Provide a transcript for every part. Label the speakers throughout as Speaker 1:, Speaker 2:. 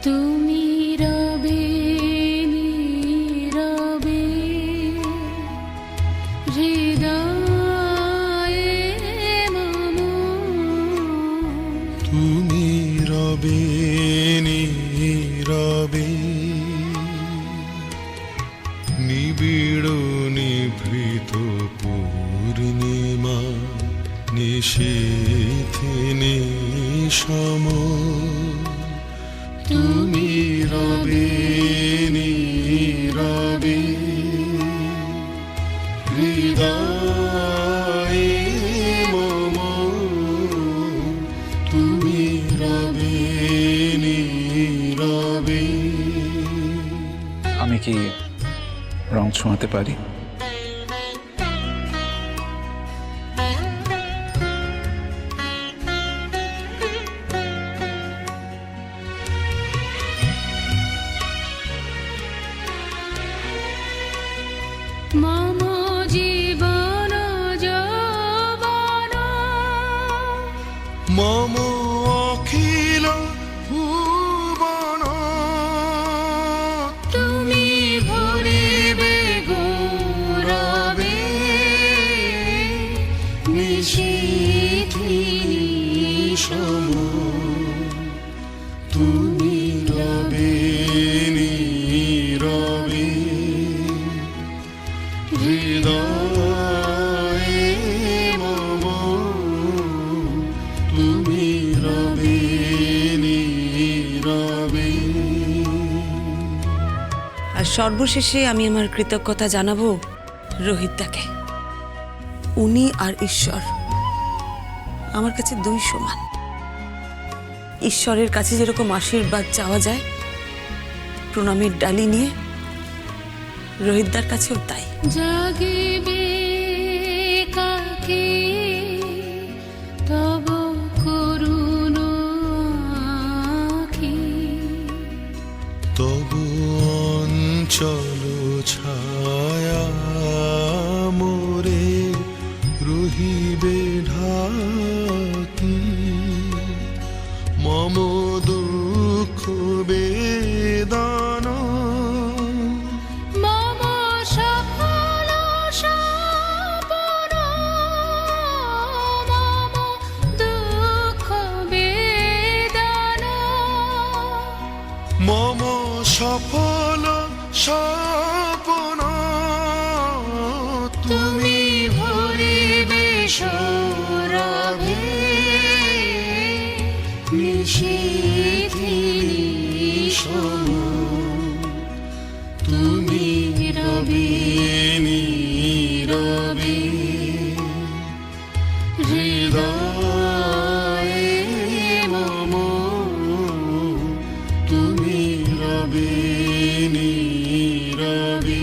Speaker 1: তুমি রবে নীরবে হৃদয়ে মম,
Speaker 2: তুমি রবে নীরবে নিবিড় নিভৃত পূর্ণিমা নিশীথে নিশম, তুমি রবে নীরবে হৃদয়ে মম, তুমি রবে নীরবে।
Speaker 3: আমি কি রং ছোঁয়াতে পারি?
Speaker 1: মম জীবন যৌবন,
Speaker 2: মম অখিল ভুবন,
Speaker 1: তুমি ভরিবে গৌরবে
Speaker 2: নিশীথে নিশম, তুমি রবে নীরবে হৃদয়ে মম, তুমি রবে নীরবে।
Speaker 4: আর সর্বশেষে আমি আমার কৃতজ্ঞতা জানাবো রোহিতদাকে। উনি আর ঈশ্বর আমার কাছে দুই সমান। ঈশ্বরের কাছে যেরকম আশীর্বাদ চাওয়া যায় প্রণামের ডালি নিয়ে, রোহিতদার কাছেও তাই।
Speaker 1: জাগিবে কাকে তব করুণ আঁখি,
Speaker 2: তবু অঞ্চল ছায়া মোরে রহিবে ঢাকি, মম দুঃখ বেদনা
Speaker 1: মম সফল স্বপ্ন, মম দুঃখ বেদনা,
Speaker 2: মম সফল স্বপ্ন,
Speaker 1: তুমি ভরিবে সৌরভে
Speaker 2: নিশীথে নিশম, তুমি রবে নীরবে হৃদয়ে মম, তুমি রবে নীরবে।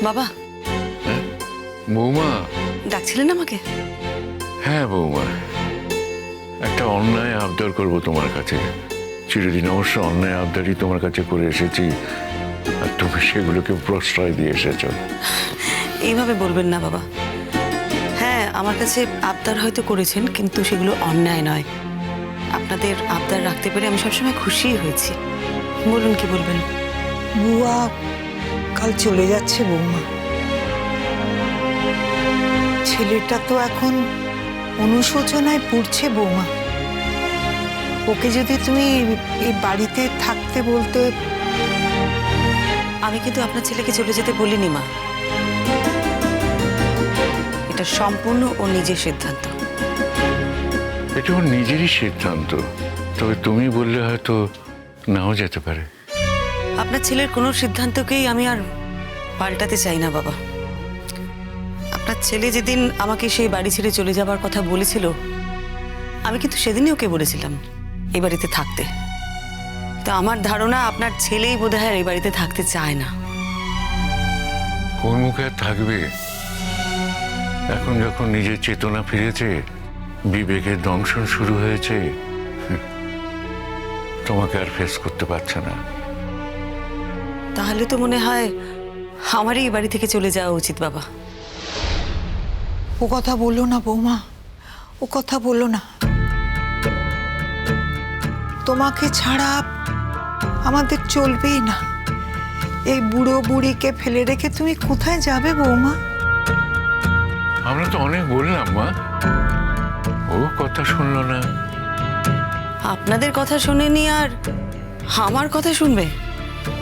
Speaker 4: বাবা,
Speaker 5: বৌমা।
Speaker 4: ডাকছিলেন আমাকে?
Speaker 5: হ্যাঁ বৌমা, একটা অন্যায় আবদার করবো তোমার কাছে। চিরদিন অবশ্য অন্যায় আবদারই তোমার কাছে করে এসেছি, আর তুমি সেগুলোকে প্রশ্রয় দিয়ে এসেছো।
Speaker 4: এইভাবে বলবেন না বাবা। হ্যাঁ, আমার কাছে আবদার হয়তো করেছেন, কিন্তু সেগুলো অন্যায় নয়। আপনাদের আবদার রাখতে পেরে আমি সবসময় খুশিই হয়েছি। বলুন, কি বলবেন?
Speaker 6: বুয়া কাল চলে যাচ্ছে বৌমা। ছেলেটা তো এখন অনুশোচনায় পড়ছে বৌমা। ওকে যদি তুমি এই বাড়িতে থাকতে বলতে।
Speaker 4: আমি কিন্তু আপনার ছেলেকে চলে যেতে বলিনি মা। এটা সম্পূর্ণ ওর নিজের সিদ্ধান্ত।
Speaker 5: এটা ওর নিজেরই সিদ্ধান্ত, তবে তুমি বললে হয়তো নাও যেতে পারে।
Speaker 4: আপনার ছেলের কোনো সিদ্ধান্তকেই আমি আর পাল্টাতে চাই না বাবা। আপনার ছেলে যেদিন আমাকে সেই বাড়ি ছেড়ে চলে যাবার কথা বলেছিল, আমি কিন্তু সেদিনই ওকে বলেছিলাম এই বাড়িতে থাকতে। তো আমার ধারণা আপনার ছেলেই বোধহয় আর এই বাড়িতে থাকতে চায় না।
Speaker 5: কোন মুখে আর থাকবে? এখন যখন নিজের চেতনা ফিরেছে, বিবেকের দংশন শুরু হয়েছে, তোমাকে আর ফেস করতে পারছে না।
Speaker 4: তাহলে তো মনে হয় আমারই এই বাড়ি থেকে চলে যাওয়া উচিত বাবা।
Speaker 6: ও কথা বলো না বৌমা, ও কথা বলো না। তোমাকে ছাড়া আমাদের চলবেই না। এই বুড়ো বুড়িকে ফেলে রেখে তুমি কোথায় যাবে বৌমা?
Speaker 5: আমরা তো অনেক বললাম মা, ও কথা শুনলো না।
Speaker 4: আপনাদের কথা শোনেনি আর আমার কথা শুনবে?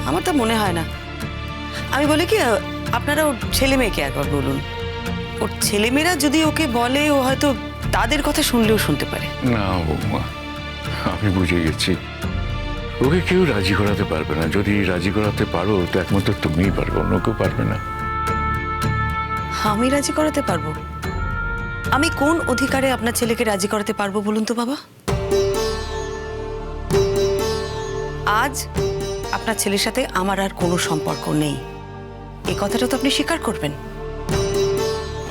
Speaker 4: আমার তা মনে হয় না। আমি বলি কি, আপনারা ওর ছেলে মেয়েকে একবার বলুন। ওর ছেলেমেয়েরা যদি ওকে বলে, ও হয়তো তাদের কথা শুনলেও শুনতে পারে।
Speaker 5: না বৌমা, আমি বুঝে গেছি, ওকে কেউ রাজি করাতে পারবে না। যদি রাজি করাতে পারো তো একমাত্র তুমিই পারবে, অন্য কেউ পারবে না।
Speaker 4: আমি রাজি করাতে পারবো? আমি কোন অধিকারে আপনার ছেলেকে রাজি করাতে পারবো বলুন তো বাবা? আজ আপনার ছেলের সাথে আমার আর কোনো সম্পর্ক নেই, এই কথাটা তো আপনি স্বীকার করবেন।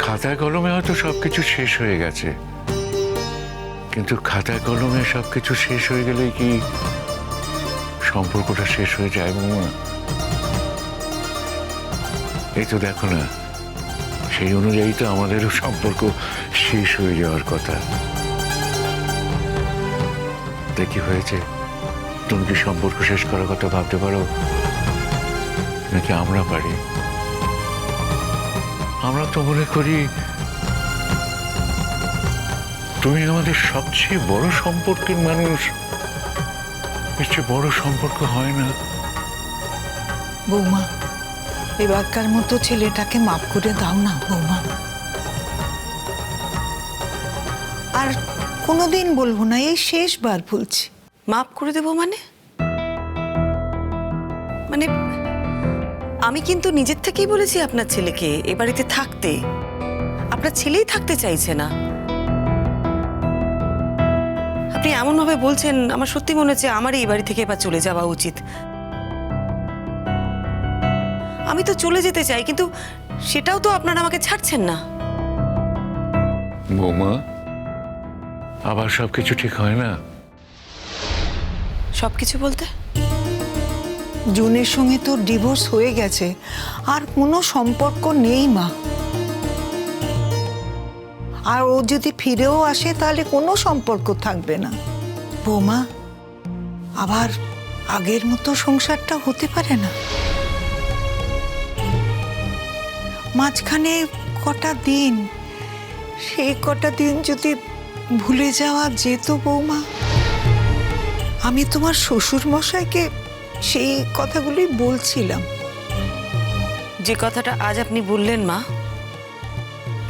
Speaker 5: খাতায় কলমে হয়তো সবকিছু শেষ হয়ে গেছে, কিন্তু খাতায় কলমে সবকিছু শেষ হয়ে গেলে কি সম্পর্কটা শেষ হয়ে যায় বৌমা? এই তো দেখো না, সেই অনুযায়ী তো আমাদেরও সম্পর্ক শেষ হয়ে যাওয়ার কথা। দেখি হয়েছে, তুমি কি সম্পর্ক শেষ করার কথা ভাবতে পারো? নাকি আমরা পারি? আমরা তো মনে করি তুমি আমাদের সবচেয়ে বড় সম্পর্কের মানুষ। এর চেয়ে বড় সম্পর্ক হয় না।
Speaker 6: বৌমা, এবারকার মতো ছেলেটাকে মাফ করে দাও না বৌমা। আর কোনোদিন বলবো না, এই শেষবার বলছি।
Speaker 4: মাফ করে দেবো মানে? মানে আমি কিন্তু নিজের থেকেই বলেছি আপনার ছেলেকে এ বাড়িতে থাকতে। আপনার ছেলেই থাকতে চাইছে না। আপনি এমন ভাবে বলছেন, আমার সত্যি মনে হচ্ছে আমার এই বাড়ি থেকে এবার চলে যাওয়া উচিত। আমি তো চলে যেতে চাই, কিন্তু সেটাও তো আপনারা আমাকে ছাড়ছেন না।
Speaker 5: বৌমা, আবার সবকিছু ঠিক হয় না।
Speaker 4: সবকিছু বলতে?
Speaker 6: জুনের সঙ্গে তো ডিভোর্স হয়ে গেছে, আর কোনো সম্পর্ক নেই মা। আর ও যদি ফিরেও আসে তাহলে কোনো সম্পর্ক থাকবে না বৌমা। আবার আগের মতো সংসারটা হতে পারে না। মাঝখানে কটা দিন, সেই কটা দিন যদি ভুলে যাওয়া যেত বৌমা। আমি তোমার শ্বশুর মশাইকে সেই কথাগুলোই বলছিলাম।
Speaker 4: যে কথাটা আজ আপনি বললেন মা,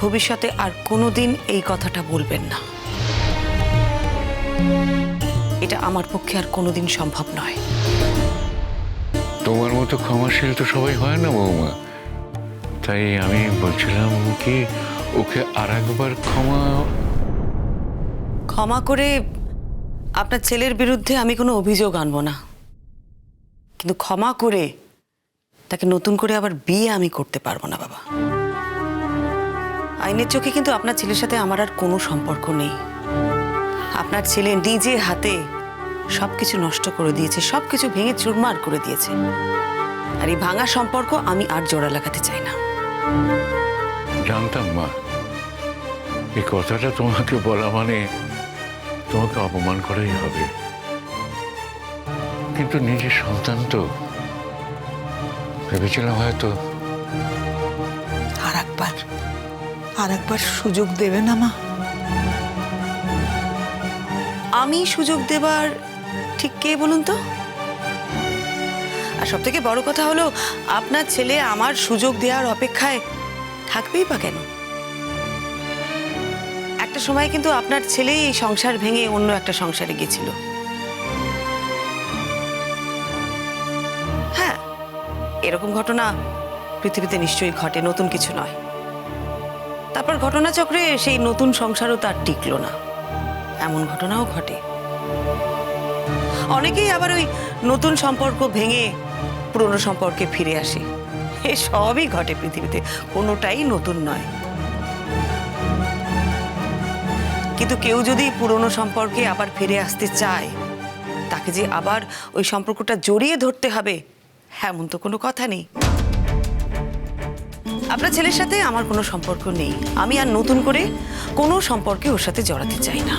Speaker 4: ভবিষ্যতে আর কোনোদিন এই কথাটা বলবেন না। এটা আমার পক্ষে আর কোনোদিন সম্ভব নয়।
Speaker 5: তোমার মতো ক্ষমাশীল তো সবাই হয় না বৌমা। তাই আমি বলছিলাম কি, ওকে আর একবার
Speaker 4: ক্ষমা করে আপনার ছেলের বিরুদ্ধে আমি কোনো অভিযোগ আনবো না, কিন্তু ক্ষমা করে তাকে নতুন করে আবার বিয়ে আমি করতে পারবো না বাবা। আইনের চোখে কিন্তু আপনার ছেলের সাথে আমার আর কোনো সম্পর্ক নেই। আপনার ছেলে নিজে হাতে সবকিছু নষ্ট করে দিয়েছে, সবকিছু ভেঙে চুরমার করে দিয়েছে। আর এই ভাঙা সম্পর্ক আমি আর জোড়া লাগাতে চাই না।
Speaker 5: জানতাম মা, এই কথাটা তোমাকে বলা মানে তোমাকে অপমান করাই হবে, কিন্তু নিজের সন্তান তো, ভেবেছিলাম হয়তো।
Speaker 6: আর একবার সুযোগ দেবে না মা?
Speaker 4: আমি সুযোগ দেবার ঠিক কে বলুন তো? আর সব থেকে বড় কথা হলো, আপনার ছেলে আমার সুযোগ দেওয়ার অপেক্ষায় থাকবেই বা কেন? একটা সময় কিন্তু আপনার ছেলে এই সংসার ভেঙে অন্য একটা সংসারে গেছিল। হ্যাঁ, এরকম ঘটনা পৃথিবীতে নিশ্চয়ই ঘটে, নতুন কিছু নয়। তারপর ঘটনাচক্রে সেই নতুন সংসারও তার টিকলো না, এমন ঘটনাও ঘটে। অনেকেই আবার ওই নতুন সম্পর্ক ভেঙে পুরনো সম্পর্কে ফিরে আসে। এ সবই ঘটে পৃথিবীতে, কোনোটাই নতুন নয়। কিন্তু কেউ যদি পুরনো সম্পর্কে আবার ফিরে আসতে চায়, তাকে যে আবার ওই সম্পর্কটা জড়িয়ে ধরতে হবে এমন তো কোনো কথা নেই। আপনার ছেলের সাথে আমার কোনো সম্পর্ক নেই, আমি আর নতুন করে কোনো সম্পর্কে ওর সাথে জড়াতে চাই না।